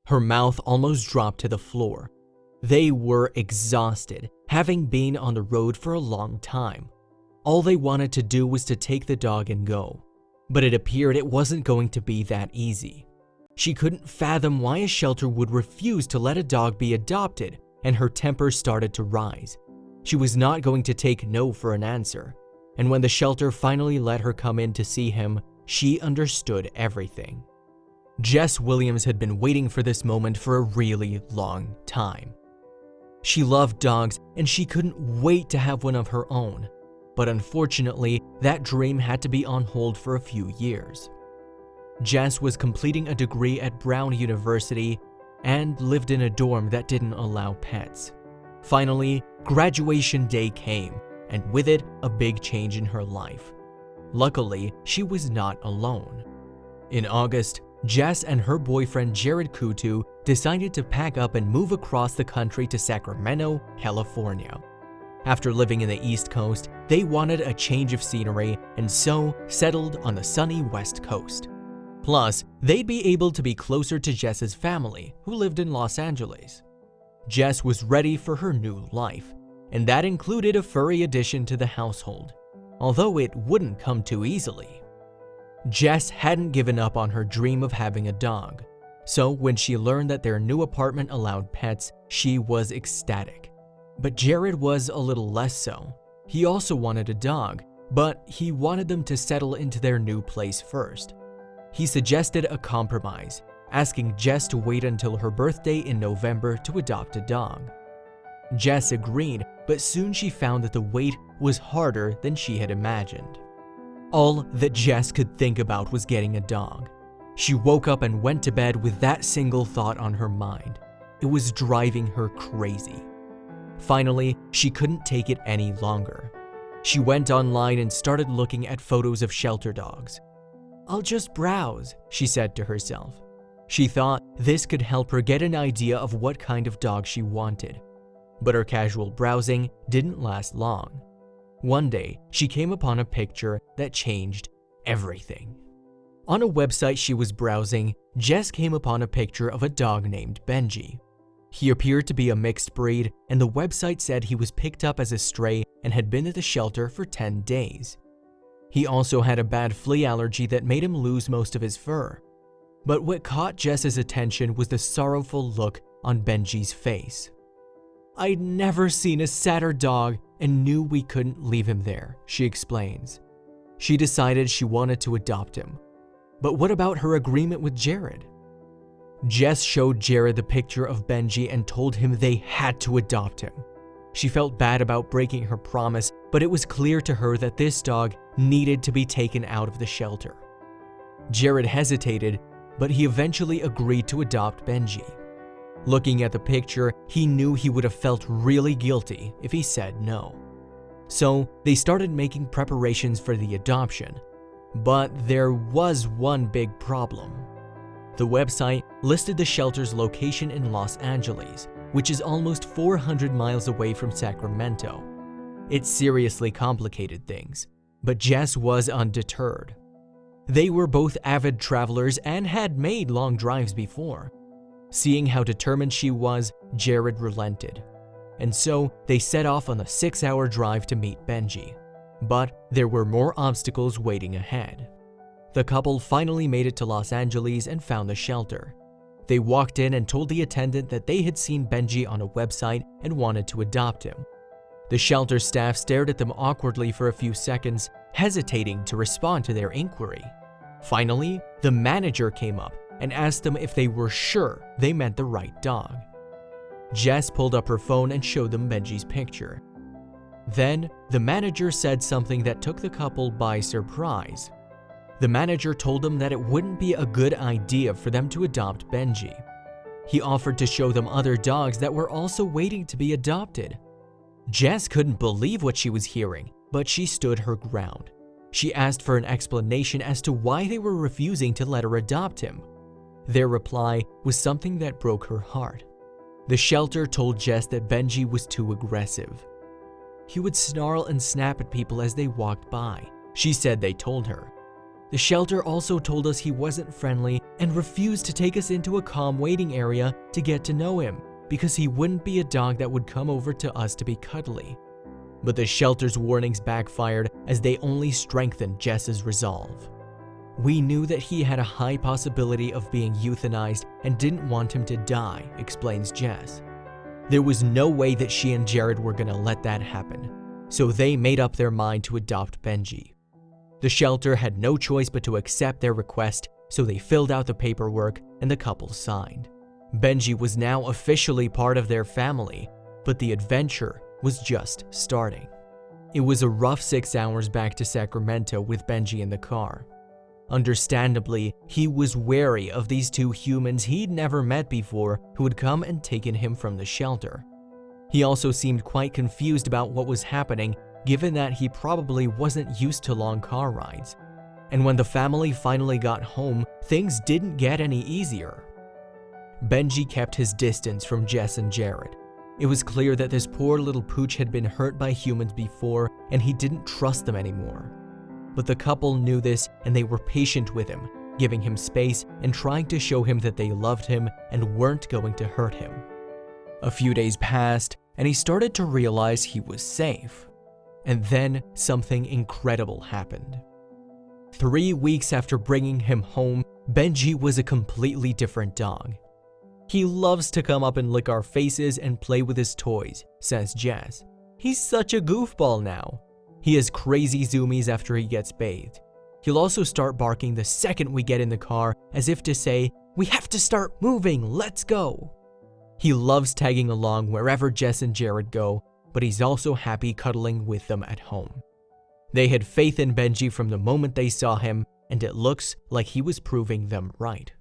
Her mouth almost dropped to the floor. They were exhausted, having been on the road for a long time. All they wanted to do was to take the dog and go. But it appeared it wasn't going to be that easy. She couldn't fathom why a shelter would refuse to let a dog be adopted, and her temper started to rise. She was not going to take no for an answer. And when the shelter finally let her come in to see him, she understood everything. Jess Williams had been waiting for this moment for a really long time. She loved dogs and she couldn't wait to have one of her own. But unfortunately, that dream had to be on hold for a few years. Jess was completing a degree at Brown University and lived in a dorm that didn't allow pets. Finally, graduation day came, and with it, a big change in her life. Luckily, she was not alone. In August, Jess and her boyfriend Jared Kutu decided to pack up and move across the country to Sacramento, California. After living in the East Coast, they wanted a change of scenery and so settled on the sunny West Coast. Plus, they'd be able to be closer to Jess's family, who lived in Los Angeles. Jess was ready for her new life, and that included a furry addition to the household, although it wouldn't come too easily. Jess hadn't given up on her dream of having a dog, so when she learned that their new apartment allowed pets, she was ecstatic. But Jared was a little less so. He also wanted a dog, but he wanted them to settle into their new place first. He suggested a compromise, asking Jess to wait until her birthday in November to adopt a dog. Jess agreed, but soon she found that the wait was harder than she had imagined. All that Jess could think about was getting a dog. She woke up and went to bed with that single thought on her mind. It was driving her crazy. Finally, she couldn't take it any longer. She went online and started looking at photos of shelter dogs. "I'll just browse," she said to herself. She thought this could help her get an idea of what kind of dog she wanted. But her casual browsing didn't last long. One day, she came upon a picture that changed everything. On a website she was browsing, Jess came upon a picture of a dog named Benji. He appeared to be a mixed breed, and the website said he was picked up as a stray and had been at the shelter for 10 days. He also had a bad flea allergy that made him lose most of his fur. But what caught Jess's attention was the sorrowful look on Benji's face. "I'd never seen a sadder dog and knew we couldn't leave him there," she explains. She decided she wanted to adopt him. But what about her agreement with Jared? Jess showed Jared the picture of Benji and told him they had to adopt him. She felt bad about breaking her promise, but it was clear to her that this dog needed to be taken out of the shelter. Jared hesitated, but he eventually agreed to adopt Benji. Looking at the picture, he knew he would have felt really guilty if he said no. So they started making preparations for the adoption. But there was one big problem. The website listed the shelter's location in Los Angeles, which is almost 400 miles away from Sacramento. It seriously complicated things, but Jess was undeterred. They were both avid travelers and had made long drives before. Seeing how determined she was, Jared relented. And so they set off on a 6-hour drive to meet Benji. But there were more obstacles waiting ahead. The couple finally made it to Los Angeles and found the shelter. They walked in and told the attendant that they had seen Benji on a website and wanted to adopt him. The shelter staff stared at them awkwardly for a few seconds, hesitating to respond to their inquiry. Finally, the manager came up and asked them if they were sure they meant the right dog. Jess pulled up her phone and showed them Benji's picture. Then, the manager said something that took the couple by surprise. The manager told them that it wouldn't be a good idea for them to adopt Benji. He offered to show them other dogs that were also waiting to be adopted. Jess couldn't believe what she was hearing, but she stood her ground. She asked for an explanation as to why they were refusing to let her adopt him. Their reply was something that broke her heart. The shelter told Jess that Benji was too aggressive. He would snarl and snap at people as they walked by. She said they told her. The shelter also told us he wasn't friendly and refused to take us into a calm waiting area to get to know him because he wouldn't be a dog that would come over to us to be cuddly. But the shelter's warnings backfired as they only strengthened Jess's resolve. We knew that he had a high possibility of being euthanized and didn't want him to die, explains Jess. There was no way that she and Jared were gonna let that happen, so they made up their mind to adopt Benji. The shelter had no choice but to accept their request, so they filled out the paperwork and the couple signed. Benji was now officially part of their family, but the adventure was just starting. It was a rough 6 hours back to Sacramento with Benji in the car. Understandably, he was wary of these 2 humans he'd never met before who had come and taken him from the shelter. He also seemed quite confused about what was happening, given that he probably wasn't used to long car rides. And when the family finally got home, things didn't get any easier. Benji kept his distance from Jess and Jared. It was clear that this poor little pooch had been hurt by humans before and he didn't trust them anymore. But the couple knew this and they were patient with him, giving him space and trying to show him that they loved him and weren't going to hurt him. A few days passed and he started to realize he was safe. And then something incredible happened. 3 weeks after bringing him home, Benji was a completely different dog. He loves to come up and lick our faces and play with his toys, says Jess. He's such a goofball now. He has crazy zoomies after he gets bathed. He'll also start barking the second we get in the car, as if to say, "We have to start moving, let's go." He loves tagging along wherever Jess and Jared go, but he's also happy cuddling with them at home. They had faith in Benji from the moment they saw him, and it looks like he was proving them right.